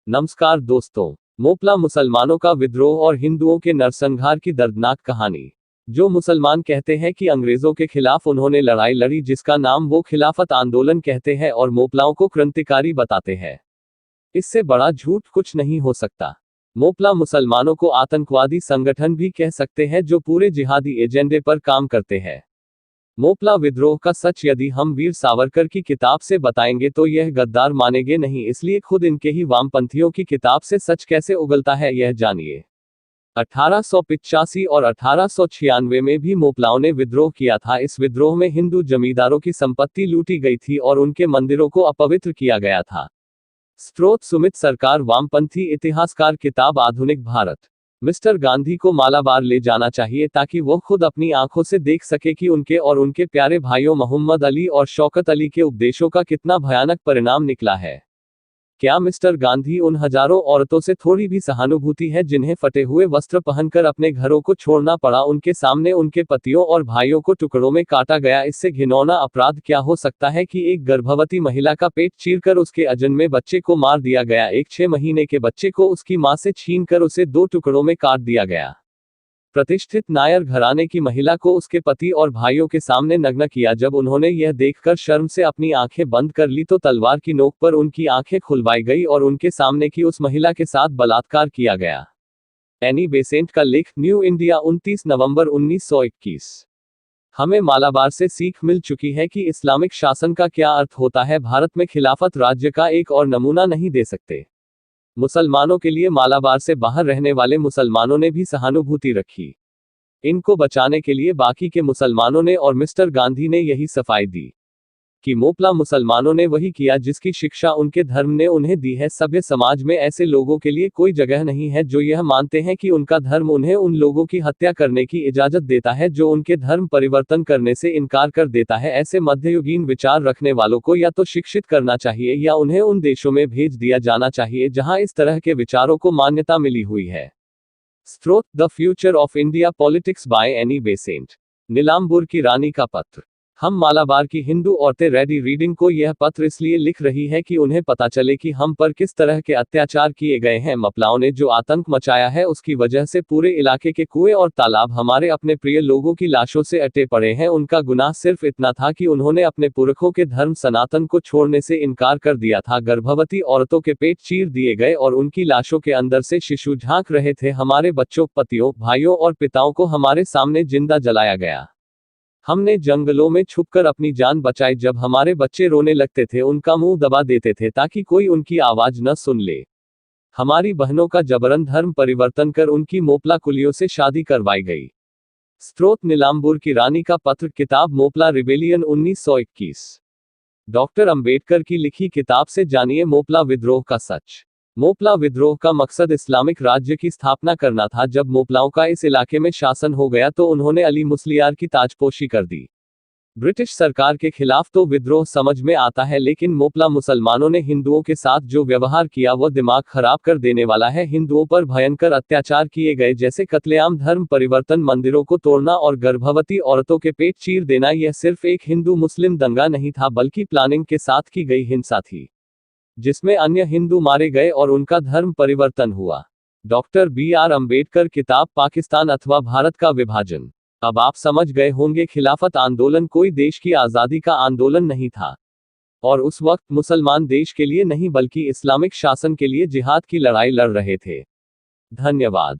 नमस्कार दोस्तों। मोपला मुसलमानों का विद्रोह और हिंदुओं के नरसंहार की दर्दनाक कहानी। जो मुसलमान कहते हैं कि अंग्रेजों के खिलाफ उन्होंने लड़ाई लड़ी जिसका नाम वो खिलाफत आंदोलन कहते हैं और मोपलाओं को क्रांतिकारी बताते हैं, इससे बड़ा झूठ कुछ नहीं हो सकता। मोपला मुसलमानों को आतंकवादी संगठन भी कह सकते हैं जो पूरे जिहादी एजेंडे पर काम करते हैं। मोपला विद्रोह का सच यदि हम वीर सावरकर की किताब से बताएंगे तो यह गद्दार मानेंगे नहीं, इसलिए खुद इनके ही वामपंथियों की किताब से सच कैसे उगलता है यह जानिए। 1885 और 1896 में भी मोपलाओं ने विद्रोह किया था। इस विद्रोह में हिंदू जमींदारों की संपत्ति लूटी गई थी और उनके मंदिरों को अपवित्र किया गया था। स्रोत सुमित सरकार, वामपंथी इतिहासकार, किताब आधुनिक भारत। मिस्टर गांधी को मालाबार ले जाना चाहिए ताकि वो खुद अपनी आंखों से देख सके कि उनके और उनके प्यारे भाइयों मोहम्मद अली और शौकत अली के उपदेशों का कितना भयानक परिणाम निकला है। क्या मिस्टर गांधी उन हजारों औरतों से थोड़ी भी सहानुभूति है जिन्हें फटे हुए वस्त्र पहनकर अपने घरों को छोड़ना पड़ा? उनके सामने उनके पतियों और भाइयों को टुकड़ों में काटा गया। इससे घिनौना अपराध क्या हो सकता है कि एक गर्भवती महिला का पेट चीरकर उसके अजन्मे बच्चे को मार दिया गया। एक 6 महीने के बच्चे को उसकी मां से छीनकर उसे 2 टुकड़ों में काट दिया गया। प्रतिष्ठित नायर घराने की महिला को उसके पति और भाइयों के सामने नग्न किया। जब उन्होंने यह देखकर शर्म से अपनी आंखें बंद कर ली तो तलवार की नोक पर उनकी आंखें खुलवाई गई और उनके सामने की उस महिला के साथ बलात्कार किया गया। एनी बेसेंट का लेख, न्यू इंडिया, 29 नवंबर 1921। हमें मालाबार से सीख मिल चुकी है कि इस्लामिक शासन का क्या अर्थ होता है। भारत में खिलाफत राज्य का एक और नमूना नहीं दे सकते। मुसलमानों के लिए मालाबार से बाहर रहने वाले मुसलमानों ने भी सहानुभूति रखी। इनको बचाने के लिए बाकी के मुसलमानों ने और मिस्टर गांधी ने यही सफाई दी कि मोपला मुसलमानों ने वही किया जिसकी शिक्षा उनके धर्म ने उन्हें दी है। सभ्य समाज में ऐसे लोगों के लिए कोई जगह नहीं है जो यह मानते हैं कि उनका धर्म उन्हें उन लोगों की हत्या करने की इजाजत देता है जो उनके धर्म परिवर्तन करने से इनकार कर देता है। ऐसे मध्ययुगीन विचार रखने वालों को या तो शिक्षित करना चाहिए या उन्हें उन देशों में भेज दिया जाना चाहिए जहां इस तरह के विचारों को मान्यता मिली हुई है। स्रोत, the future of India politics by Annie Besant. Nilambur की रानी का पत्र। हम मालाबार की हिंदू औरतें रेडी रीडिंग को यह पत्र इसलिए लिख रही है कि उन्हें पता चले कि हम पर किस तरह के अत्याचार किए गए हैं। मोपलाओं ने जो आतंक मचाया है उसकी वजह से पूरे इलाके के कुएं और तालाब हमारे अपने प्रिय लोगों की लाशों से अटे पड़े हैं। उनका गुनाह सिर्फ इतना था कि उन्होंने अपने पुरखों के धर्म सनातन को छोड़ने से इनकार कर दिया था। गर्भवती औरतों के पेट चीर दिए गए और उनकी लाशों के अंदर से शिशु झांक रहे थे। हमारे बच्चों, पतियों, भाइयों और पिताओं को हमारे सामने जिंदा जलाया गया। हमने जंगलों में छुपकर अपनी जान बचाई। जब हमारे बच्चे रोने लगते थे उनका मुंह दबा देते थे ताकि कोई उनकी आवाज न सुन ले। हमारी बहनों का जबरन धर्म परिवर्तन कर उनकी मोपला कुलियों से शादी करवाई गई। स्रोत, नीलांबूर की रानी का पत्र, किताब मोपला रिबेलियन 1921। डॉक्टर अंबेडकर की लिखी किताब से जानिए मोपला विद्रोह का सच। मोपला विद्रोह का मकसद इस्लामिक राज्य की स्थापना करना था। जब मोपलाओं का इस इलाके में शासन हो गया तो उन्होंने अली मुस्लियार की ताजपोशी कर दी। ब्रिटिश सरकार के खिलाफ तो विद्रोह समझ में आता है, लेकिन मोपला मुसलमानों ने हिंदुओं के साथ जो व्यवहार किया वह दिमाग खराब कर देने वाला है। हिंदुओं पर भयंकर अत्याचार किए गए जैसे कत्लेआम, धर्म परिवर्तन, मंदिरों को तोड़ना और गर्भवती औरतों के पेट चीर देना। यह सिर्फ एक हिंदू मुस्लिम दंगा नहीं था बल्कि प्लानिंग के साथ की गई हिंसा थी जिसमें अन्य हिंदू मारे गए और उनका धर्म परिवर्तन हुआ। Doctor B R. अंबेडकर, किताब पाकिस्तान अथवा भारत का विभाजन। अब आप समझ गए होंगे खिलाफत आंदोलन कोई देश की आजादी का आंदोलन नहीं था और उस वक्त मुसलमान देश के लिए नहीं बल्कि इस्लामिक शासन के लिए जिहाद की लड़ाई लड़ रहे थे। धन्यवाद।